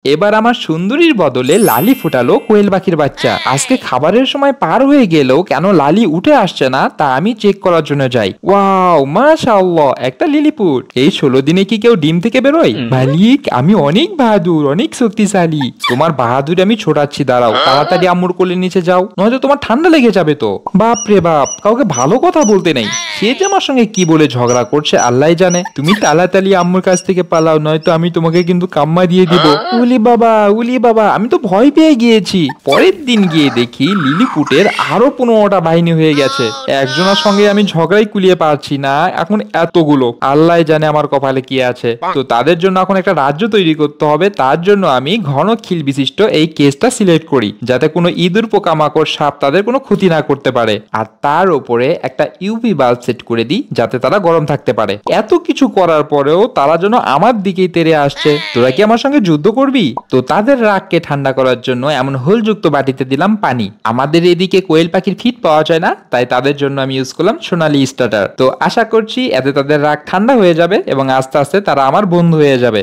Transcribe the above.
এবার আমার সুন্দরীর বদলে লালি ফুটালো কোয়েল পাখির বাচ্চা। আজকে খাবারের সময় পার হয়ে গেলেও কেন লালি উঠে আসছে না তা আমি চেক করার জন্য যাই। ওয়াও, মাশাআল্লাহ, একটা লিলিপুট। এই 16 দিনে কি কেউ ডিম থেকে বেরোয়? মালিক, আমি অনেক বাহাদুর, অনেক শক্তিশালী। তোমার বাহাদুরি আমি ছোটাচ্ছি, দাঁড়াও। তাড়াতাড়ি আম্মুর কোলে নিচে যাও, নয়তো তোমার ঠান্ডা লেগে যাবে তো। বাপ রে বাপ, কাউকে ভালো কথা বলতে নেই। সে যে আমার সঙ্গে কি বলে ঝগড়া করছে আল্লাহ জানে। তুমি তাড়াতাড়ি আম্মুর কাছ থেকে পালাও, নয়তো আমি তোমাকে কিন্তু কাম্মা দিয়ে দিব। উলি বাবা, উলি বাবা, আমি তো ভয় পেয়ে গিয়েছি। পরের দিন গিয়ে দেখি লিলিপুটের আরো 15টা বাহিনী হয়ে গেছে। একজনের সঙ্গে আমি ঝগড়াই কুলিয়ে পারছি না, এখন এতগুলো। আল্লাহ জানে আমার কপালে কি আছে। তো তাদের জন্য এখন একটা রাজ্য তৈরি করতে হবে। তার জন্য আমি ঘন খিল বিশিষ্ট এই কেসটা সিলেক্ট করি, যাতে কোনো ইঁদুর, পোকামাকড়, সাপ তাদের কোনো ক্ষতি না করতে পারে। আর তার উপরে একটা ইউভি বাল্ব সেট করে দিই, যাতে তারা গরম থাকতে পারে। এত কিছু করার পরেও তারা যেন আমার দিকেই তেড়ে আসছে। তোরা কি আমার সঙ্গে যুদ্ধ করবি? তো তাদের রাগকে ঠান্ডা করার জন্য এমন হোলযুক্ত বাটিতে দিলাম পানি। আমাদের এদিকে কোয়েল পাখির ফিট পাওয়া যায় না, তাই তাদের জন্য আমি ইউজ করলাম সোনালি স্টার্টার। তো আশা করছি এতে তাদের রাগ ঠান্ডা হয়ে যাবে এবং আস্তে আস্তে তারা আমার বন্ধু হয়ে যাবে।